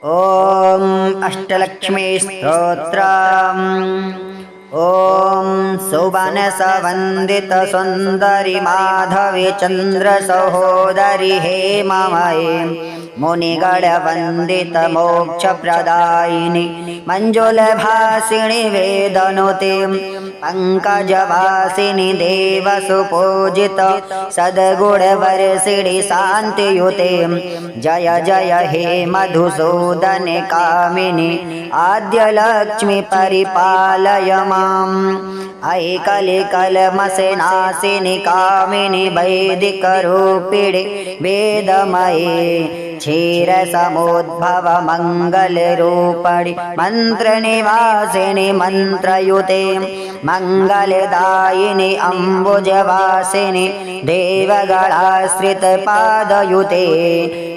ॐ अष्टलक्ष्मी स्तोत्रम्। ॐ सुवनसवन्दित सुन्दरि माधवी चन्द्र सहोदरि हेममयी मुनिगणवन्दित मोक्षप्रदायिनि मञ्जुलभासिनि वेदनुते पंकजवासिनि देवसुपूजित सद्गुणवर्षिणि शान्तियुते जय जय हे मधुसूदने कामिनि आद्यलक्ष्मी परिपालय माम्। ऐकलिकलमसेनासिनि कामिनि वैदिकरूपिणि वेदमये क्षीरसमुद्भव मङ्गलरूपिणि मन्त्रनिवासिनि मन्त्रयुते मङ्गलदायिनि अम्बुजवासिनि देवगणाश्रितपादयुते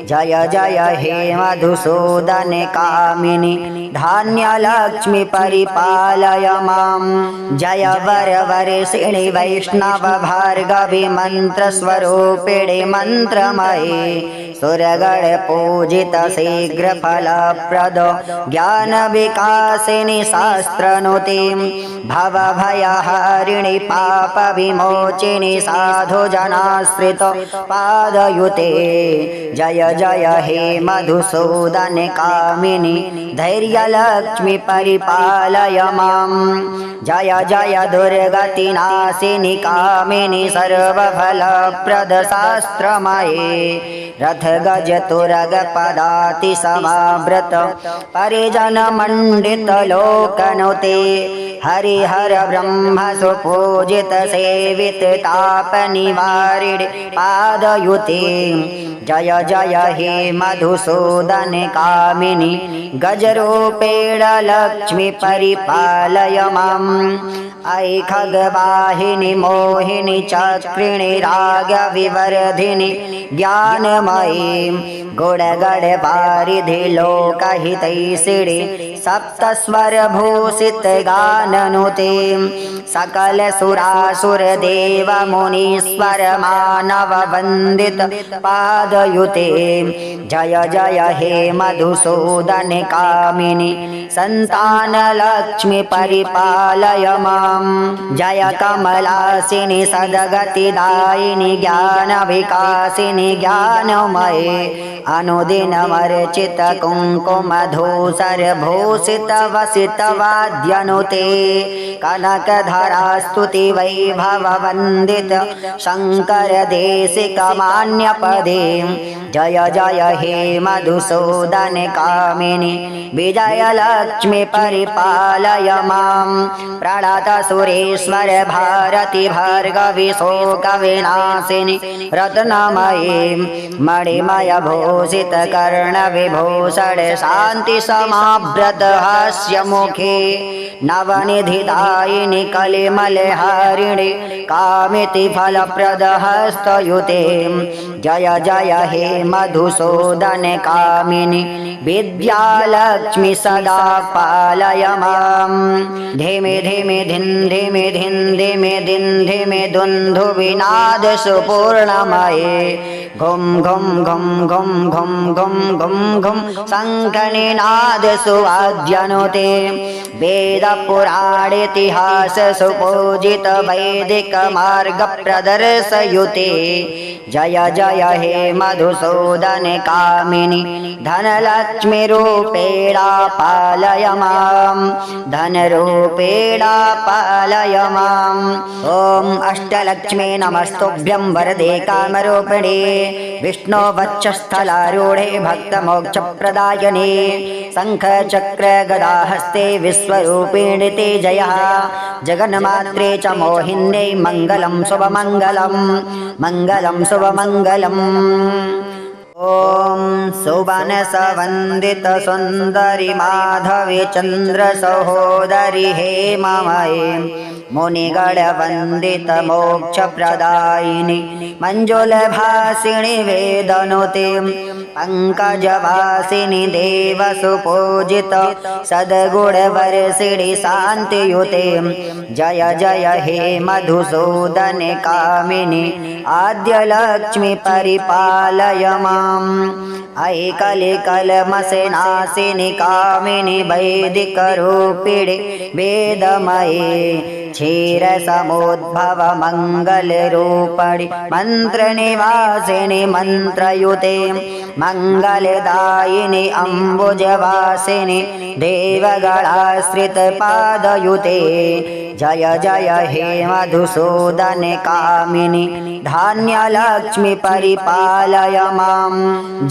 जय जय हे मधुसूदने कामिनि धान्यलक्ष्मी परिपालय माम्। जय वरवर्षिणि वैष्णव भार्गवी मन्त्रस्वरूपिणि मन्त्रमये सुरगण पूजित शीघ्रफलप्रद ज्ञानविकासिनि शास्त्रनुते भवभयहारिणि पापविमोचिनि साधुजनाश्रित पादयुते जय जय हे मधुसूदने कामिनि धैर्यलक्ष्मी परिपालय माम्। जय जय दुर्गतिनाशिनि कामिनि सर्वफलप्रद शास्त्रमये रथ गज तुरग पदाति समावृत परिजन मंडित लोकनुते हरिहर ब्रह्म सुपूजित सेवित ताप निवारिणि पादयुते जय जय हे मधुसूदने कामिनि गजरूपेण लक्ष्मी परिपालय माम्। ऐ खगवाहिनि मोहिनि चक्रिणि रागविवर्धिनि ज्ञानमयी गुणगणवारिधि लोकहितैषिणि सप्तस्वरभूषित गाननुते सकल सुरासुर देव मुनीश्वर मानव वन्दित पादयुते जय जय हे मधुसूदने कामिनि संतान लक्ष्मी परिपालय माम्। जय कमलासिनि सद्गतिदायिनि ज्ञान विकासिनि ज्ञानमये अनुदिनमर्चित कुङ्कुमधूसर भूषित वसित वाद्यनुते कनकधरा स्तुति वैभव वन्दित शङ्कर देशिक मान्यपदे जय जय हे मधुसूदने कामिनि विजयलक्ष्मी परिपालय माम्। प्रणत सुरेश्वर भारती भार्गवी शोकविनाशिनि रत्नमयी मणिमय भूषित कर्णविभूषण शान्ति समाव्रत हास्यमुखे नवनिधिदायिनि कलिमलहारिणि कामिति फलप्रद हस्तयुते जय जय हे मधुसूदने कामिनि विद्यालक्ष्मी सदा पालय माम्। धिमि धिमि धिन् धिमि धिन् धिमि धिन् धिमि दुन्दुभिनाद सुपूर्णमये घुं घुं घुं घुं घुं घुं घुं घुं शङ्खनिनाद सुवाद्यनुते वेद पुराणेतिहास सुपूजित वैदिक मार्ग प्रदर्शयुते जय जय हे मधुसूदने कामिनि धनलक्ष्मी रूपेण पालय माम्। धनरूपेण पालय माम्। ॐ अष्टलक्ष्मी नमस्तुभ्यं वरदे कामरूपिणे विष्णो वक्षस्थलारूढे भक्तमोक्षप्रदायिने शङ्खचक्र गदाहस्ते विश्वरूपिणि ते जयः जगन्मात्रे च मोहिन्यै मङ्गलं शुभमङ्गलं मङ्गलं शुभमङ्गलम्। ॐ सुवनसवन्दित सुन्दरि माधवी चन्द्र सहोदरि हेममयी मुनिगणवन्दित मोक्षप्रदायिनि मञ्जुलभासिनि वेदनुते पङ्कजवासिनि देवसुपूजित सद्गुणवर्षिणि शान्तियुते जय जय हे मधुसूदने कामिनि आद्यलक्ष्मि परिपालय माम् अयि कलिकलमसेनासिनि कामिनि वैदिकरूपिणि वेदमये क्षीरसमुद्भव मङ्गलरूपिणि मन्त्रनिवासिनि मन्त्रयुते मङ्गलदायिनि अम्बुजवासिनि देवगणाश्रितपादयुते जय जय हे मधुसूदने कामिनि धान्यलक्ष्मि परिपालय माम्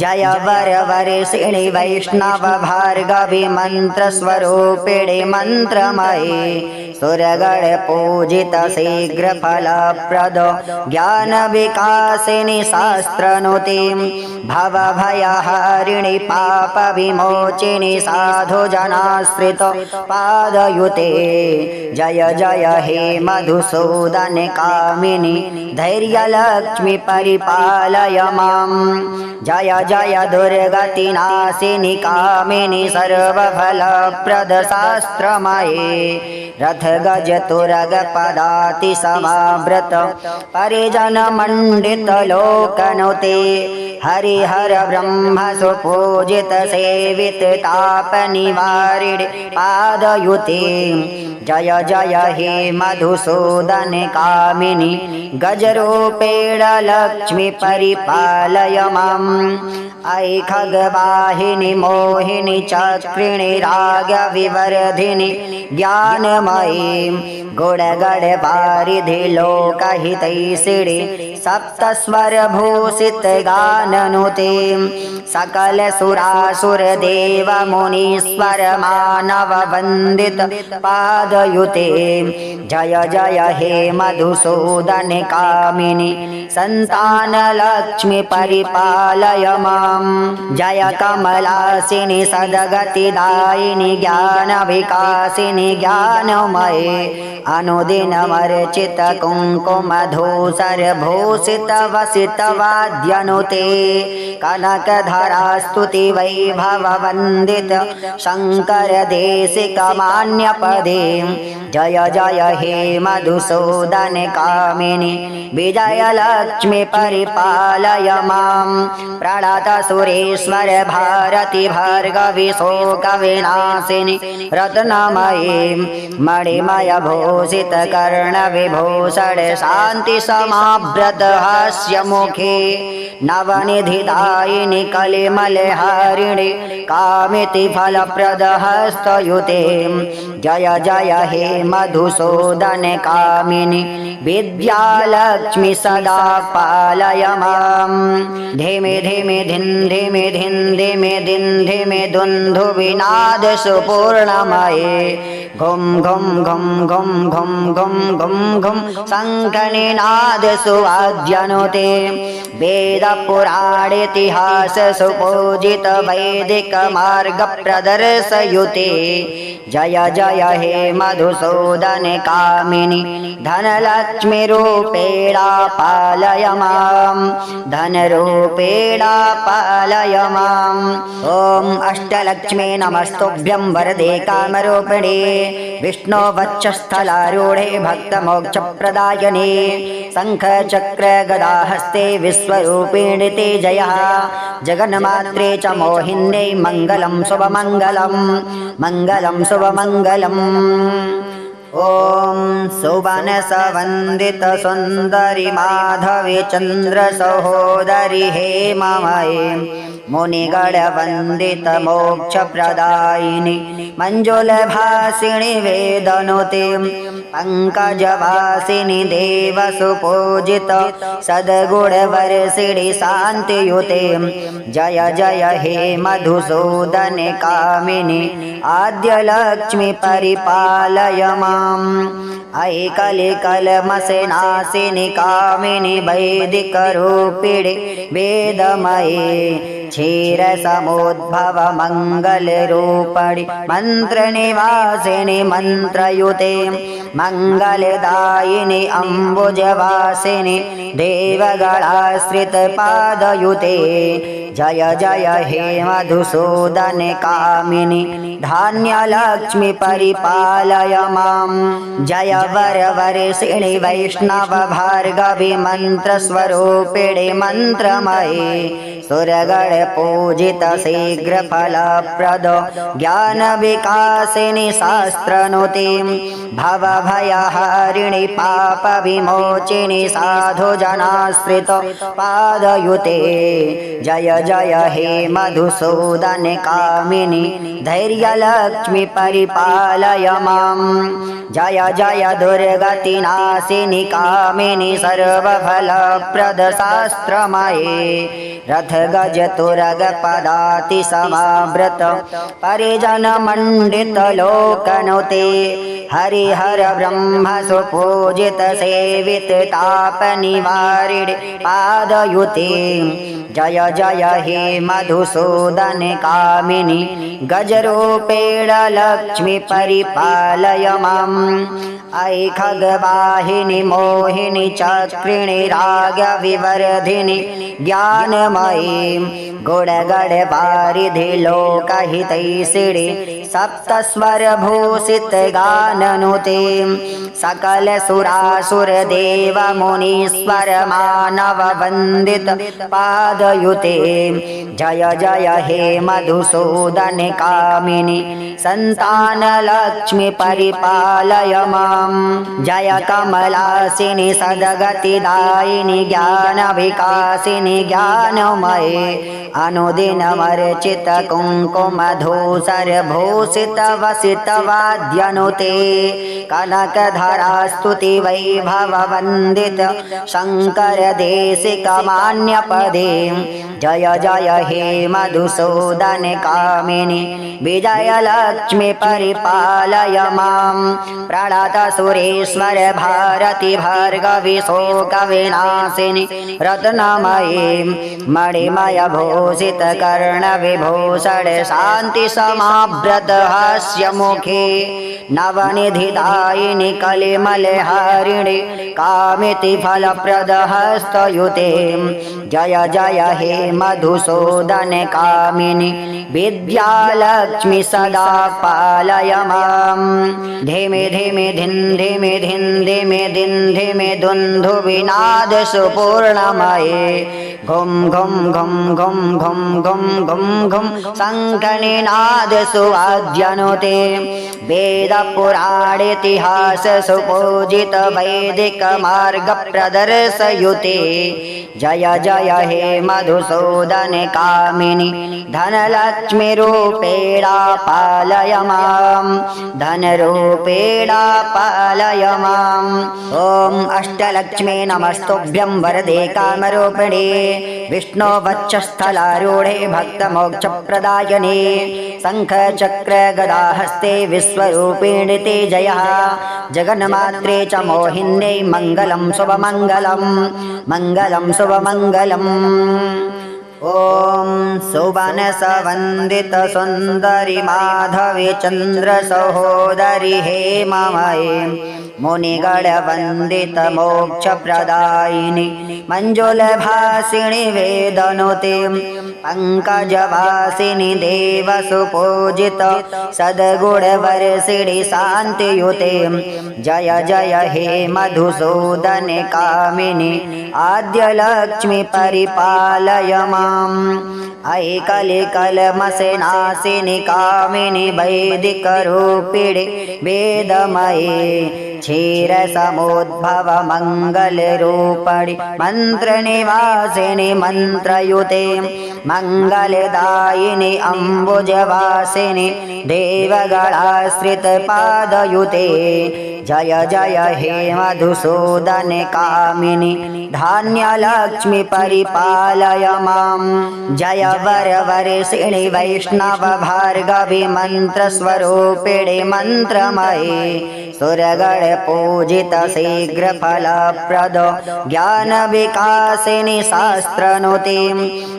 जय वरवर्षिणि वैष्णव भार्गवी मन्त्रस्वरूपिणि मन्त्रमये सुरगण पूजित शीघ्रफलप्रद ज्ञानविकासिनि शास्त्रनुते भवभयहारिणि पापविमोचिनि साधुजनाश्रित पादयुते जय जय हे मधुसूदने कामिनि धैर्यलक्ष्मि परिपालय माम् जय जय दुर्गतिनाशिनि कामिनि सर्वफलप्रद शास्त्रमये रथ गज तुरग पदाति समाव्रत परिजन मंडित लोकनुते हरिहर ब्रह्म सुपूजित सेवित ताप निवारिणि पादयुते जय जय हे मधुसूदने कामिनि गजरूपेण लक्ष्मी परिपालय माम् अयि खगवाहिनि मोहिनि चक्रिणि रागविवर्धिनि ज्ञानमयी गुणगणवारिधि लोकहितैषिणि सप्तस्वरभूषित गाननुते सकल सुरासुर देव मुनीश्वर मानव वन्दित पादयुते जय जय हे मधुसूदने कामिनि संतान लक्ष्मी परिपालय माम् जय कमलासिनि सद्गतिदायिनि ज्ञान विकासिनि ज्ञानमये अनुदिनमर्चित कुङ्कुमधूसर भूषित वसित वाद्यनुते कनकधरा स्तुति वैभव वन्दित शङ्कर देशिक मान्यपदे जय जय हे मधुसूदने कामिनि विजयलक्ष्मि परिपालय माम् प्रणत सुरेश्वर भारती भार्गवी शोकविनाशिनि रत्नमयी मणिमय भूषित कर्ण विभूषण शान्ति समाव्रत हास्यमुखे नवनिधिदायिनि कलिमलहारिणि कामिति फलप्रद हस्तयुते जय जय हे मधुसूदने कामिनि विद्यालक्ष्मि सदा पालय माम् धिमि धिमि धिन् धिमि धिन् धिमि धिन् धिमि दुन्दुभिनाद सुपूर्णमये घुं घुं घुं घुं घुं घुं घुं घुं शङ्खनिनाद सुवाद्यनुते वेद पुराणेतिहास सुपूजित वैदिक मार्ग प्रदर्शयुते जय जय हे मधुसूदने कामिनि धनलक्ष्मि रूपेण पालय माम् धनरूपेण पालय माम् ॐ अष्टलक्ष्मे नमस्तुभ्यं वरदे कामरूपिणे विष्णो वक्षस्थलारूढे भक्तमोक्षप्रदायिने शङ्खचक्र गदाहस्ते विश्वरूपिणि ते जयः जगन्मात्रे च मोहिन्यै मङ्गलं शुभमङ्गलं मङ्गलं शुभमङ्गलम् ॐ सुवनसवन्दित सुन्दरि माधवी चन्द्र सहोदरि हेममये मुनिगणवन्दित मोक्षप्रदायिनि मञ्जुलभासिनि वेदनुते पङ्कजवासिनि देवसुपूजित सद्गुणवर्षिणि शान्तियुते जय जय हे मधुसूदने कामिनि आद्यलक्ष्मि परिपालय माम् अयि कलिकलमसेनासिनि कामिनि वैदिकरूपिणि वेदमये क्षीरसमुद्भव मङ्गलरूपिणि मन्त्रनिवासिनि मन्त्रयुते मङ्गलदायिनि अम्बुजवासिनि देवगणाश्रितपादयुते जय जय हे मधुसूदन कामिनि धान्यलक्ष्मी परिपालय मां जय वरवर्षिणि वैष्णव भार्गवी मन्त्रस्वरूपिणि मन्त्रमये सुरगण पूजित शीघ्र फलप्रद ज्ञान विकासिनि शास्त्रनुतिं भवभयहारिणि पाप विमोचिनि साधु जनाश्रित पादयुते जय जय हे मधुसूदन कामिनि धैर्यलक्ष्मी परिपालय मां जय जय दुर्गतिनाशिनि कामिनि सर्वफलप्रद शास्त्रमये रथ गज तुरग पदाति समावृत परिजन मंडित लोकनुते हरिहर ब्रह्म सुपूजित सेवित ताप निवारिणि पादयुते जय जय हे मधुसूदन कामिनि गजरूपेण लक्ष्मी परिपालय मां ऐ खगवाहिनि मोहिनि चक्रिणि राग विवर्धिनि ज्ञानमयी गुणगण वारिधि लोकहितैषिणि सप्तस्वर भूषित गाननुते सकल सुरासुर देव मुनीश्वर मानव वंदित पादयुते जय जय हे मधुसूदन कामिनि संतान लक्ष्मी परिपालय मां जय कमलासिनि सद्गतिदायिनि ज्ञान विकासिनि ज्ञानमये अनुदिनमर्चित कुंकुम धूसर भूषित वसित वाद्यनुते कनकधरा स्तुति वैभव वंदित शंकर देशिक मान्यपदे जय जय हे मधुसूदन कामिनि विजय लक्ष्मी परिपालय मां प्रणत सुरेश्वर भारती भार्गवी शोक विनाशिनि रत्नमये मणिमय भूषित कर्ण विभूषण शांति समाव्रत हास्य मुखे नवनिधिदायिनि कलिमलहारिणि कामिति फलप्रद हस्तयुते जय जय हे मधुसूदन कामिनि विद्यालक्ष्मी सदा पालय मां धिमि धिमि धिं धिमि धिं धिमि धिं धिमि दुन्दु विनाद सुपूर्णमये घुं घुं घुं घुं घुं घुं घुं घुं शङ्खनिनाद सुवाद्यनुते वेद पुराण इतिहास सुपूजित वैदिक मार्ग प्रदर्शयुते जय जय हे मधुसूदन कामिनि धनलक्ष्मी रूपेण पालय मां धनरूपेण पालय माम् ॐ अष्टलक्ष्मी नमस्तुभ्यं वरदे कामरूपिणे विष्णो वक्षस्थलारूढे भक्तमोक्षप्रदायिने शङ्खचक्र गदाहस्ते विश्वरूपिणि ते जयः जगन्मात्रे च मोहिन्यै मङ्गलं शुभमङ्गलं मङ्गलं शुभमङ्गलम् ॐ सुवनसवन्दित सुन्दरि माधवी चन्द्र सहोदरि हेममये मुनिगणवन्दित मोक्षप्रदायिनि मञ्जुलभासिनि वेदनुते पंकजवासिनि देवसुपूजित सद्गुणवर्षिणि शान्तियुते जय जय हे मधुसूदन कामिनि आद्यलक्ष्मी परिपालय माम् ऐ कलिकलमसेनाशिनि कामिनि वैदिकरूपिणि वेदमये क्षीरसमुद्भव मङ्गलरूपिणि मन्त्रनिवासिनि मन्त्रयुते मङ्गलदायिनि अम्बुजवासिनि देवगणाश्रितपादयुते जय जय हे मधुसूदन कामिनि धान्यलक्ष्मी परिपालय मां जय वरवर्षिणि वैष्णव भार्गवी मन्त्रस्वरूपिणि मन्त्रमये सुरगण पूजित शीघ्र फलप्रद ज्ञान विकासिनी शास्त्रनुते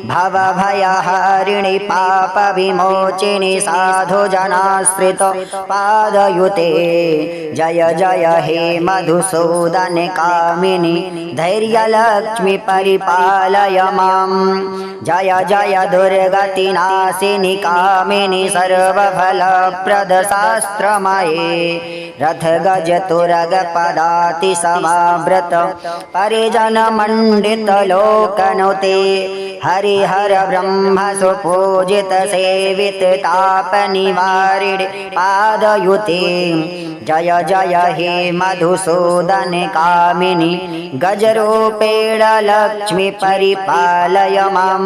भव भयहारिणि पाप विमोचिनि साधु जनाश्रित पादयुते जय जय हे मधुसूदन कामिनि धैर्यलक्ष्मी परिपालय मां जय जय दुर्गतिनाशिनि कामिनि सर्वफलप्रद शास्त्रमये रथ गज तुरग पदाति समाव्रत परिजन मंडित लोकनुते हरिहर ब्रह्म सुपूजित सेवित ताप निवारिण पादयुते जय जय हे मधुसूदन कामिनि गजरूपेण लक्ष्मी परिपालय मां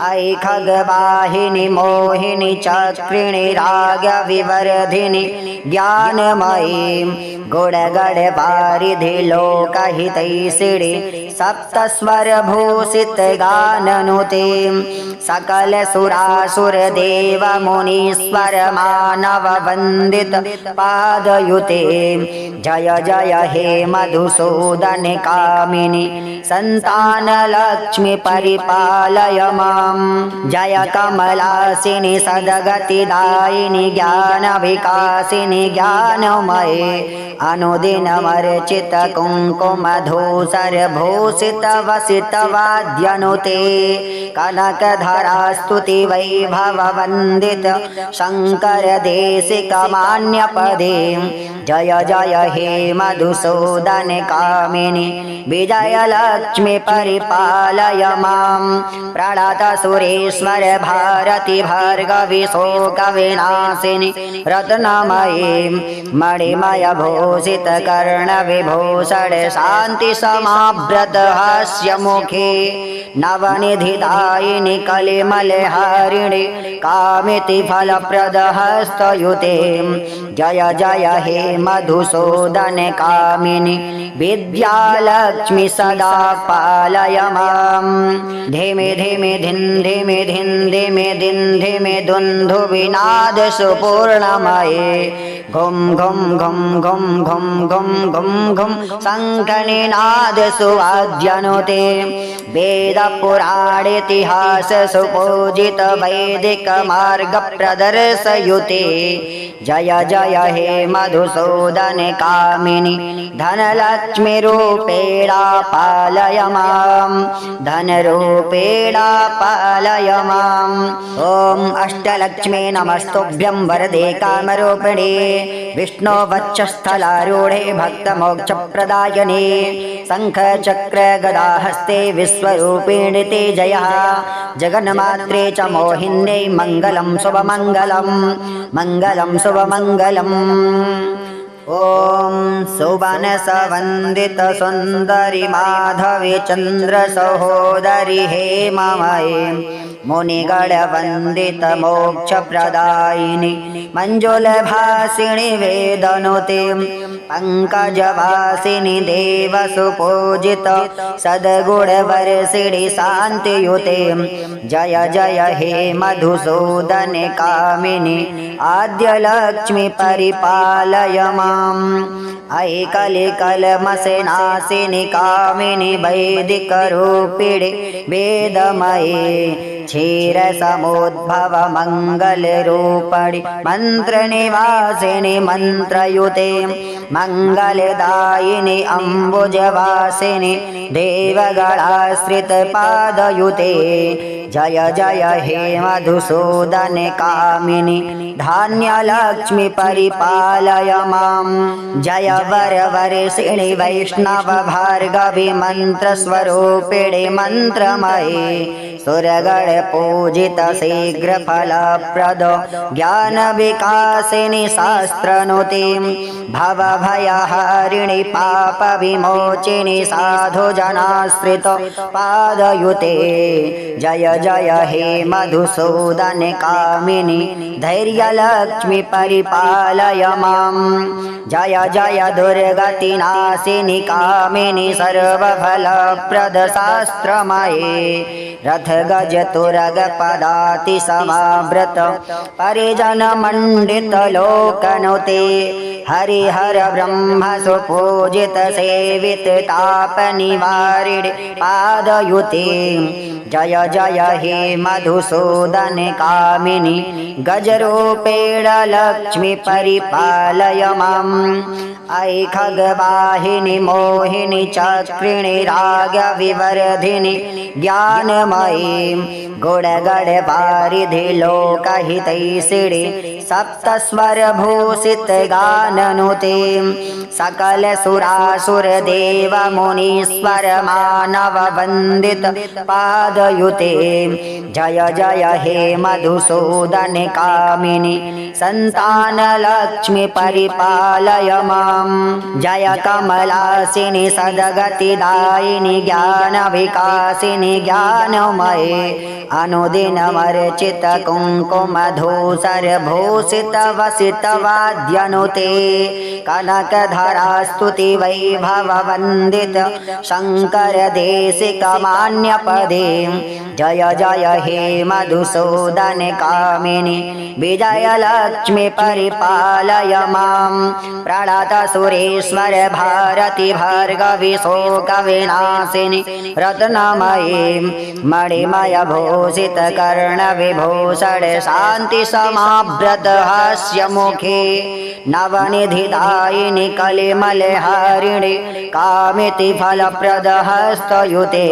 ऐ खगवाहिनि मोहिनि चक्रिणि राग विवर्धिनि ज्ञानमयी गुणगण वारिधि लोकहितैषिणि सप्तस्वर भूषित गाननुते सकल सुरासुर देव मुनीश्वर मानव वंदित पादयुते जय जय हे मधुसूदन कामिनि संतान लक्ष्मी परिपालय मां जय कमलासिनि सद्गतिदायिनि ज्ञान विकासिनि ज्ञानमये अनुदिनमर्चित कुङ्कुमधूसर भूषित वसित वाद्यनुते कनकधरा स्तुति वैभव वन्दित शंकर देशिक मान्यपदे जय जय हे मधुसूदन कामिनि विजय लक्ष्मी परिपालय मां प्रणत सुरेश्वर भारती भार्गवी शोक विनाशिनि रत्नमयी मणिमय भूषित कर्ण विभूषण शांति समाव्रत हास्य मुखे नवनिधिदायिनि कलिमलहारिणि कामिति फलप्रद हस्तयुते जय जय हे मधुसूदन कामिनि विद्यालक्ष्मी सदा पालय मां धीमे धीमे धिन धीमे धिन धीमे दिन धीमे दुन्दु विनाद सुपूर्णमये घुम घुम घुम घुम घुम घुम घुम घुम शंखनिनाद सुवाद्यनुते वेद पुराण इतिहास सुपूजित वैदिक मार्ग प्रदर्शयुते जय जय हे मधुसूदन कामिनि धनलक्ष्मी रूपेण पालय मां धनरूपेण पालय माम् ॐ अष्टलक्ष्मी नमस्तुभ्यं वरदे कामरूपिणे विष्णो वक्षस्थलारूढे भक्तमोक्षप्रदायिने शङ्खचक्र गदाहस्ते विश्वरूपिणि ते जयः जगन्मात्रे च मोहिन्यै मङ्गलं शुभमङ्गलं मङ्गलं शुभमङ्गलम् ॐ सुवनसवन्दित सुन्दरि माधवी चन्द्र सहोदरि हेममये मुनिगणवन्दित मोक्षप्रदायिनि मञ्जुलभासिनि वेदनुते पंकजवासिनि देवसुपूजित सद्गुणवर्षिणि शान्तियुते जय जय हे मधुसूदन कामिनि आद्यलक्ष्मी परिपालय माम् ऐ कलिकलमसनाशिनि कामिनि वैदिकरूपिणि वेदमये क्षीरसमुद्भव मङ्गलरूपिणि मन्त्रनिवासिनि मन्त्रयुते मङ्गलदायिनि अम्बुजवासिनि देवगणाश्रित पादयुते जय जय हे मधुसूदन कामिनि धान्यलक्ष्मी परिपालय मां जय वरवर्षिणि वैष्णव भार्गवी मन्त्रस्वरूपिणि मन्त्रमये सुरगण पूजित शीघ्र फलप्रद ज्ञान विकासिनि शास्त्रनुते भव भयहारिणि पाप विमोचिनि साधु जनाश्रित पादयुते जय जय हे मधुसूदन कामिनि धैर्यलक्ष्मी परिपालय मां जय जय दुर्गतिनाशिनि कामिनि सर्वफलप्रद शास्त्रमये रथ गज तुरग पदाति समाव्रत परिजन मंडित लोकनुते हरिहर ब्रह्म सुपूजित सेवित ताप निवारिणे पादयुते जय जय हे मधुसूदन कामिनि गजरूपेण लक्ष्मी परिपालय माम् ऐ खगवाहिनि मोहिनि चक्रिणि रागविवर्धिनि ज्ञानमयी गुणगणवारिधि लोकहितैषिणि सप्तस्वरभूषित गाननुते सकल सुरासुर देव मुनीश्वर मानव वन्दित पादयुते जय जय हे मधुसूदन कामिनि संतान लक्ष्मी परिपालय माम् जय कमलासिनि सद्गतिदायिनि ज्ञान विकासिनि ज्ञानमये अनुदिनमर्चित कुङ्कुम धूसर भूषित वसित वाद्यनुते कनकधरा स्तुति वैभव वन्दित शङ्कर देशिक मान्यपदे जय जय हे मधुसूदन कामिनि विजय लक्ष्मी परिपालय माम् प्रणत सुरेश्वर भारती भार्गवी शोक विनाशिनि रत्नमयी मणिमय भूषित कर्ण विभूषण शान्ति समाव्रत हास्य मुखे नवनिधिदायिनि कलिमलहारिणि कामिति फलप्रद हस्तयुते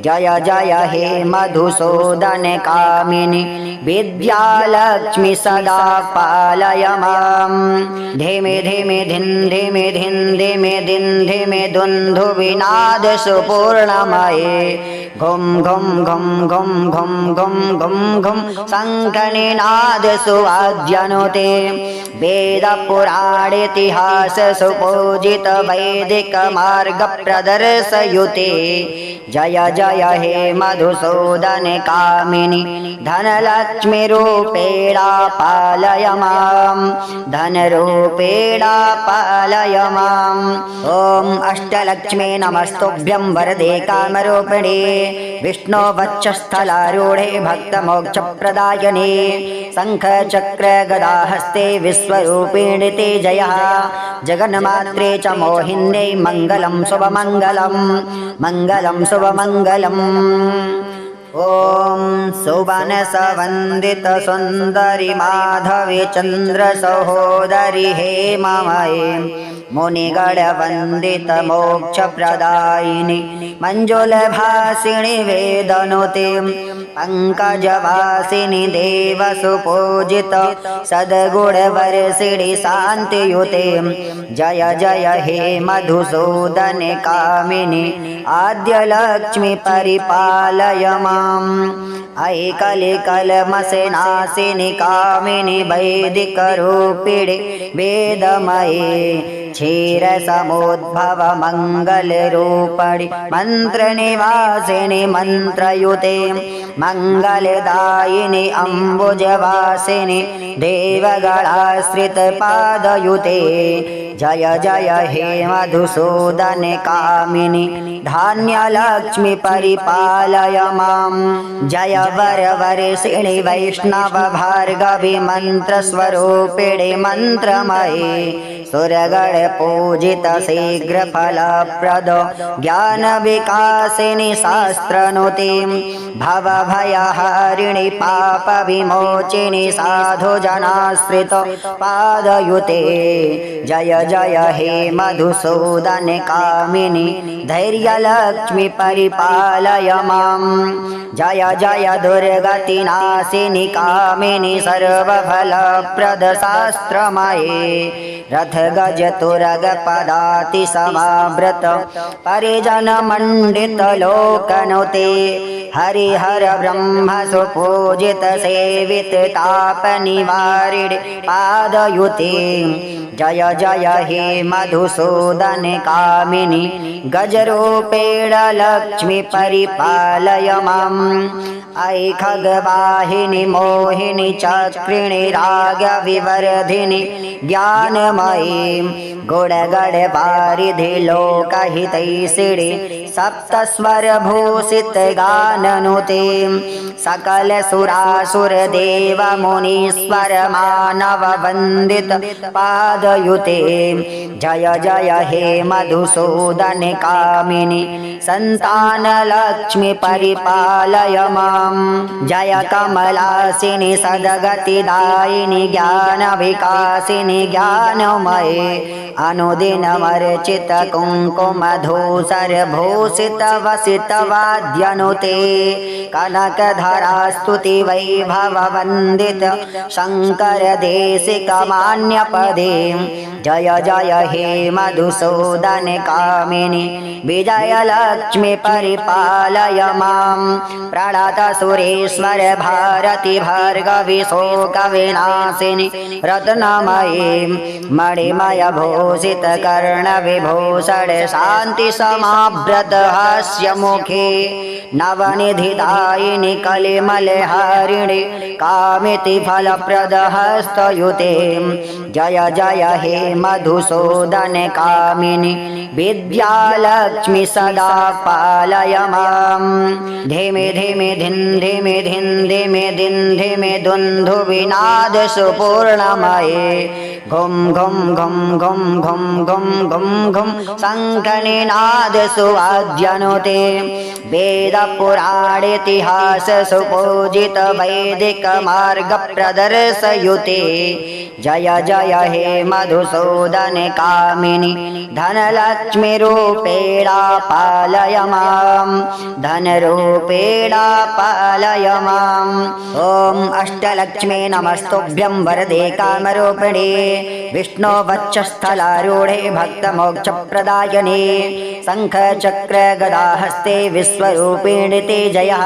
जय जय हे मधुसूदन कामिनि विद्यालक्ष्मी सदा पालय माम् धिमि धिमि धिन् धिमि धिन् धिमि धिन् धिमि दुन्दुभिनाद सुपूर्णमये घुं घुं घुं घुं घुं घुं घुं घुं शङ्खनिनाद सुवाद्यनुते वेद पुराण इतिहास सुपूजित वैदिक मार्ग प्रदर्शयुते जय जय हे मधुसूदन कामिनि धनलक्ष्मी रूपेण पालय माम् धनरूपेण पालय माम् ॐ अष्टलक्ष्मी नमस्तुभ्यं वरदे कामरूपिणे विष्णो वक्षस्थलारूढे भक्तमोक्षप्रदायिने शङ्खचक्र गदाहस्ते विश्वरूपिणे ते जयः जगन्मात्रे च मोहिन्यै मङ्गलं शुभमङ्गलं मङ्गलं शुभमङ्गलम् ॐ सुवनसवन्दित सुन्दरि माधवी चन्द्र सहोदरि हेममये मुनिगणवन्दित मोक्षप्रदायिनि मञ्जुलभासिनि वेदनुते पङ्कजवासिनि देवसुपूजित सद्गुणवर्षिणि शान्तियुते जय जय हे मधुसूदन कामिनि आद्यलक्ष्मी परिपालय माम् ऐ कलिकलमसनासिनि कामिनि वैदिकरूपिणि वेदमये क्षीरसमुद्भव मङ्गलरूपिणि मन्त्रनिवासिनि मन्त्रयुते मङ्गलदायिनि अम्बुजवासिनि देवगणाश्रितपादयुते जय जय हे मधुसूदन कामिनि धान्यलक्ष्मी परिपालय माम् जय वरवर्षिणि वैष्णव भार्गवी मन्त्रस्वरूपिणि मन्त्रमये सुरगण पूजित शीघ्र फलप्रद ज्ञान विकासिनि शास्त्रनुते भवभयहारिणि पाप विमोचिनि साधु जनाश्रित पादयुते जय जय हे मधुसूदन कामिनि धैर्यलक्ष्मी परिपालय माम् जय जय दुर्गतिनाशिनि कामिनि सर्वफलप्रद शास्त्रमये रथ गज तुरग पदाति समावृत परिजन मंडित लोकनुते हरिहर ब्रह्म सुपूजित सेवित ताप निवारिणे पादयुते जय जय हे मधुसूदन कामिनि गजरूपेण लक्ष्मी परिपालय माम् ऐ खगवाहिनि मोहिनि चक्रिणि राग विवर्धिनि ज्ञानमयी गुणगणवारिधि लोकहितैषिणि सप्तस्वरभूषितगाननुते सकलसुरासुरदेवमुनीश्वरमानववन्दित पादयुते जय जय हे मधुसूदनकामिनि सन्तानलक्ष्मी परिपालय मां जय कमलासिनि सद्गतिदायिनि ज्ञानविकासिनि ज्ञानमये अनुदिनमर्चित कुङ्कुमधूसरभूषितवसितवाद्यनुते कनकधरास्तुति वैभववन्दित शङ्करदेशिकमान्यपदे जय जय हे मधुसूदनकामिनि विजयलक्ष्मी परिपालय मां प्रणतसुरेश्वर भारती भार्गवी शोकविनाशिनि रत्नमयी मणिमयभूषित कर्णविभूषण शान्तिसमाभृत हास्यमुखे नवनिधिदायिनि कलिमलहारिणि कामिति फलप्रदहस्तयुते जय जय हे मधुसूदनकामिनि विद्यालक्ष्मी सदा पालय मां धिमि धिमि धिं धिमि धिं धिमि धिं धिमि दुन्दुभिनाद सुपूर्णमये घुं घुं घुं घुं घुं घुं घुं घुं शङ्खनिनाद सुवाद्यनुते वेदपुराणेतिहास सुपूजित वैदिक मार्ग प्रदर्शयुते जय जय हे मधुसूदनकामिनि धनलक्ष्मी रूपेण पालय मां धनरूपेण पालय माम् ॐ अष्टलक्ष्मे नमस्तुभ्यं वरदे कामरूपिणे विष्णो वक्षस्थलारूढे भक्तमोक्षप्रदायिने शङ्खचक्रगदाहस्ते विश्वरूपिणि ते जयः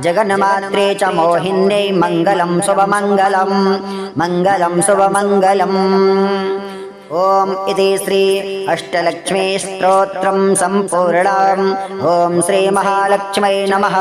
जगन्मात्रे च मोहिन्यै मङ्गलं शुभमङ्गलं मङ्गलं शुभमङ्गलम् ओम इति श्री अष्टलक्ष्मी स्तोत्रं सम्पूर्णम्। ओम श्री महालक्ष्मै नमः।